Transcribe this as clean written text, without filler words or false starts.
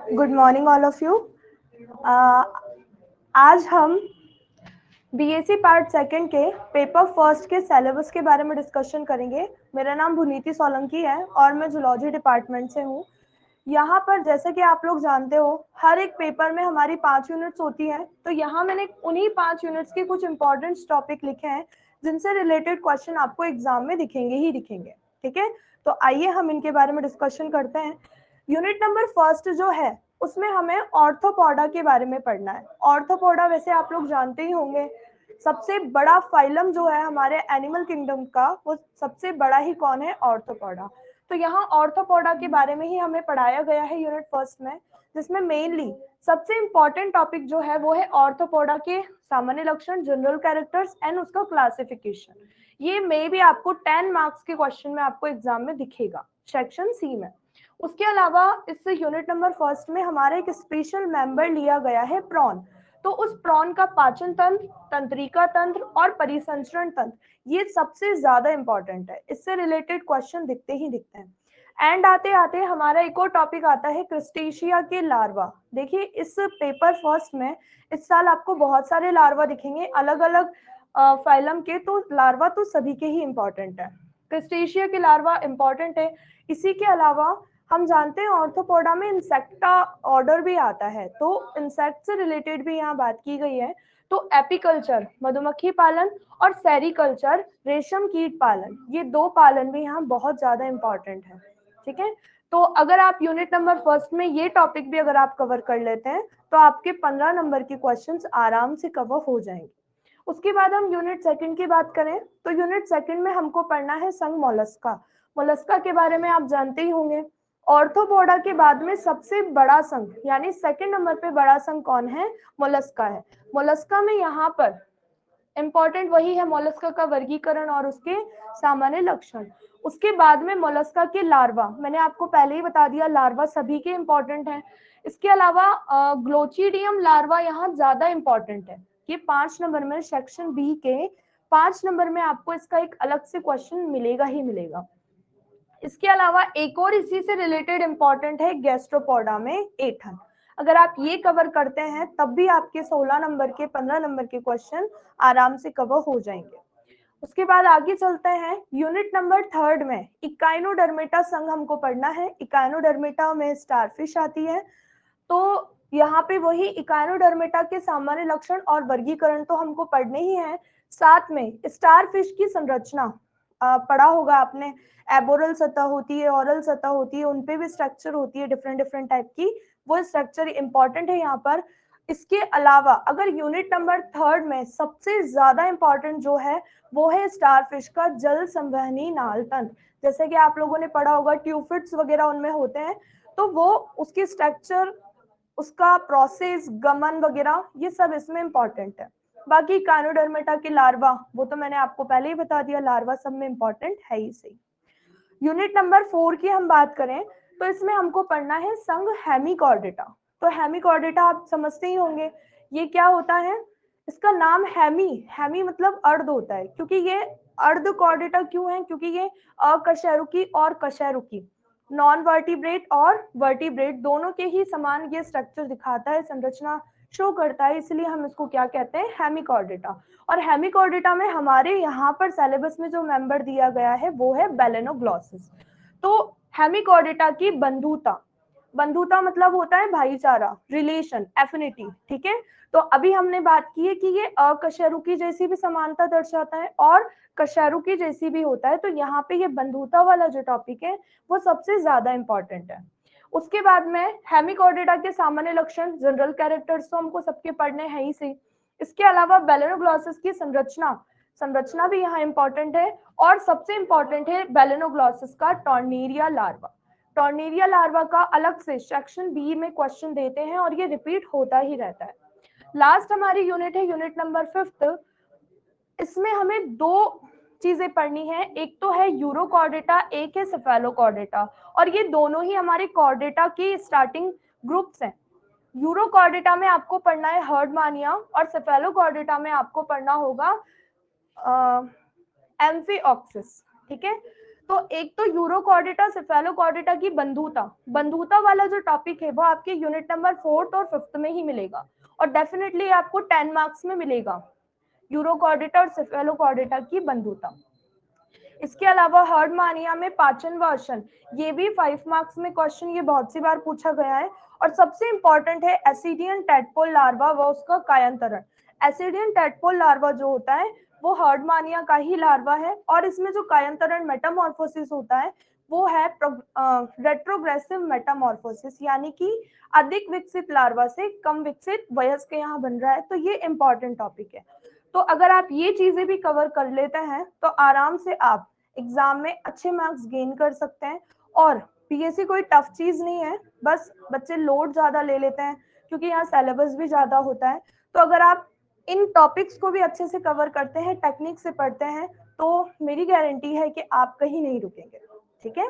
Good morning all of you. आज हम BSc part second के पेपर फर्स्ट के सिलेबस के बारे में डिस्कशन करेंगे। मेरा नाम भुनीति सोलंकी है और मैं जूलॉजी डिपार्टमेंट से हूँ। यहाँ पर जैसे कि आप लोग जानते हो, हर एक पेपर में हमारी 5 यूनिट्स होती हैं, तो यहाँ मैंने उन्हीं 5 यूनिट्स के कुछ इंपॉर्टेंट टॉपिक लिखे हैं जिनसे रिलेटेड क्वेश्चन आपको एग्जाम में दिखेंगे ही दिखेंगे। ठीक है, तो आइए हम इनके बारे में डिस्कशन करते हैं। यूनिट नंबर फर्स्ट जो है उसमें हमें ऑर्थोपोडा के बारे में पढ़ना है। ऑर्थोपोडा वैसे आप लोग जानते ही होंगे, सबसे बड़ा फाइलम जो है हमारे एनिमल किंगडम का, वो सबसे बड़ा ही कौन है? ऑर्थोपोडा। तो यहाँ ऑर्थोपोडा के बारे में ही हमें पढ़ाया गया है यूनिट फर्स्ट में, जिसमें मेनली सबसे इंपॉर्टेंट टॉपिक जो है वो है ऑर्थोपोडा के सामान्य लक्षण, जनरल कैरेक्टर्स एंड उसका क्लासिफिकेशन। ये मे भी आपको 10 मार्क्स के क्वेश्चन में आपको एग्जाम में दिखेगा सेक्शन सी में। उसके अलावा इस यूनिट नंबर फर्स्ट में हमारा एक स्पेशल मेंबर लिया गया है प्रॉन। तो उस प्रॉन का पाचन तंत्र, तंत्रिका तंत्र और परिसंचरण तंत्र, ये सबसे ज्यादा इंपॉर्टेंट है। इससे रिलेटेड क्वेश्चन दिखते ही दिखते हैं। एंड आते आते हमारा एक और टॉपिक आता है क्रिस्टेशिया के लार्वा। देखिए इस पेपर फर्स्ट में इस साल आपको बहुत सारे लार्वा दिखेंगे अलग अलग फाइलम के, तो लार्वा तो सभी के ही इंपॉर्टेंट है। क्रिस्टेशिया के लार्वा इंपॉर्टेंट है। इसी के अलावा हम जानते हैं ऑर्थोपोडा में इंसेक्टा ऑर्डर भी आता है, तो इंसेक्ट से रिलेटेड भी यहाँ बात की गई है। तो एपिकल्चर मधुमक्खी पालन और सेरिकल्चर रेशम कीट पालन, ये दो पालन भी यहाँ बहुत ज्यादा इंपॉर्टेंट है। ठीक है, तो अगर आप यूनिट नंबर फर्स्ट में ये टॉपिक भी अगर आप कवर कर लेते हैं तो आपके 15 नंबर के क्वेश्चंस आराम से कवर हो जाएंगे। उसके बाद हम यूनिट सेकंड की बात करें तो यूनिट सेकंड में हमको पढ़ना है संघ मोलस्का। मोलस्का के बारे में आप जानते ही होंगे, ऑर्थोपोडा के बाद में सबसे बड़ा संघ यानी सेकंड नंबर पे बड़ा संघ कौन है? मोलस्का है। मोलस्का में यहाँ पर इंपॉर्टेंट वही है मोलस्का का वर्गीकरण और उसके सामान्य लक्षण। उसके बाद में मोलस्का के लार्वा, मैंने आपको पहले ही बता दिया लार्वा सभी के इंपॉर्टेंट हैं। इसके अलावा ग्लोचिडियम लार्वा यहाँ ज्यादा इंपॉर्टेंट है। ये 5 नंबर में सेक्शन बी के 5 नंबर में आपको इसका एक अलग से क्वेश्चन मिलेगा ही मिलेगा। इसके अलावा एक और इसी से रिलेटेड इंपॉर्टेंट है गैस्ट्रोपोडा में एठन। अगर आप ये कवर करते हैं तब भी आपके 16 नंबर के 15 नंबर के क्वेश्चन आराम से कवर हो जाएंगे। उसके बाद आगे चलते हैं यूनिट नंबर थर्ड में इकाइनोडर्मेटा संघ हमको पढ़ना है। इकाइनोडर्मेटा में स्टारफिश आती है, तो यहाँ पे वही इकाइनोडर्मेटा के सामान्य लक्षण और वर्गीकरण तो हमको पढ़ने ही है। साथ में स्टारफिश की संरचना पढ़ा होगा आपने, एबोरल सतह होती है, ओरल सतह होती है, उनपे भी स्ट्रक्चर होती है डिफरेंट डिफरेंट टाइप की, वो स्ट्रक्चर इंपॉर्टेंट है यहाँ पर। इसके अलावा अगर यूनिट नंबर थर्ड में सबसे ज्यादा इंपॉर्टेंट जो है वो है स्टारफिश का जल संवहनी नाल तंत्र। जैसे कि आप लोगों ने पढ़ा होगा ट्यूफिट्स वगैरह उनमें होते हैं, तो वो उसकी स्ट्रक्चर, उसका प्रोसेस, गमन वगैरह ये सब इसमें इंपॉर्टेंट है। बाकी काइनोडर्मेटा के लार्वा वो तो मैंने आपको पहले ही बता दिया, लार्वा सब में इंपॉर्टेंट है ही सही। यूनिट नंबर 4 की हम बात करें तो इसमें हमको पढ़ना है संघ हेमिकॉर्डेटा। तो हेमिकॉर्डेटा आप समझते ही होंगे ये क्या होता है। इसका नाम हेमी मतलब अर्ध होता है, क्योंकि ये अर्ध कॉर्डेटा क्यों है? क्योंकि ये अकशेरुकी और कशेरुकी, नॉन वर्टिब्रेट और वर्टिब्रेट दोनों के ही समान ये स्ट्रक्चर दिखाता है, संरचना शो करता है, इसलिए हम इसको क्या कहते हैं? हेमिकॉर्डेटा। और हेमिकॉर्डेटा में हमारे यहाँ पर सिलेबस में जो मेंबर दिया गया है वो है बेलेनोग्लॉसिस। तो हेमिकॉर्डेटा की बंधुता, बंधुता मतलब होता है भाईचारा, रिलेशन, एफिनिटी। ठीक है, तो अभी हमने बात की है कि ये अकशेरुकी जैसी भी समानता दर्शाता है और कशेरुकी जैसी भी होता है, तो यहाँ पे ये बंधुता वाला जो टॉपिक है वो सबसे ज्यादा इंपॉर्टेंट है। उसके बाद में हेमिकॉर्डेटा के सामान्य लक्षण, जनरल कैरेक्टर्स तो हमको सबके पढ़ने हैं ही सही। इसके अलावा बेलेनोग्लॉसिस की संरचना, संरचना भी यहाँ इंपॉर्टेंट है। और सबसे इंपॉर्टेंट है बेलेनोग्लॉसिस का टॉर्नेरिया लार्वा। टॉर्नेरिया लार्वा का अलग से सेक्शन बी में क्वेश्चन देते हैं और ये रिपीट होता ही रहता है। लास्ट हमारी यूनिट है यूनिट नंबर 5। इसमें हमें दो चीजें पढ़नी है, एक तो है यूरोकॉर्डेटा, एक है सेफेलोकॉर्डेटा, और ये दोनों ही हमारे कॉर्डेटा की स्टार्टिंग ग्रुप्स हैं। यूरोकॉर्डेटा में आपको पढ़ना है हर्डमानिया और सेफेलोकॉर्डेटा में आपको पढ़ना होगा एम्फीऑक्सिस। ठीक है, तो एक तो यूरोकॉर्डेटा सेफेलोकॉर्डेटा की बंधुता वाला जो टॉपिक है वो आपके यूनिट नंबर 4th और 5th में ही मिलेगा और डेफिनेटली आपको 10 मार्क्स में मिलेगा, यूरोकॉर्डेटा और सेफेलोकॉर्डेटा की बंधुता। इसके अलावा हर्डमानिया में पाचन व अशन, ये भी 5 मार्क्स में क्वेश्चन ये बहुत सी बार पूछा गया है। और सबसे इंपॉर्टेंट है एसिडियन टैडपोल लार्वा व उसका कायांतरण। एसिडियन टैडपोल लार्वा जो होता है वो हर्डमानिया का ही लार्वा है और इसमें जो कायांतरण मेटामॉर्फोसिस होता है वो है रेट्रोग्रेसिव मेटामॉर्फोसिस, यानी कि अधिक विकसित लार्वा से कम विकसित वयस्क यहाँ बन रहा है। तो ये इंपॉर्टेंट टॉपिक है। तो अगर आप ये चीजें भी कवर कर लेते हैं तो आराम से आप एग्जाम में अच्छे मार्क्स गेन कर सकते हैं। और पीएससी कोई टफ चीज नहीं है, बस बच्चे लोड ज्यादा ले लेते हैं क्योंकि यहाँ सिलेबस भी ज्यादा होता है। तो अगर आप इन टॉपिक्स को भी अच्छे से कवर करते हैं, टेक्निक से पढ़ते हैं, तो मेरी गारंटी है कि आप कहीं नहीं रुकेंगे। ठीक है।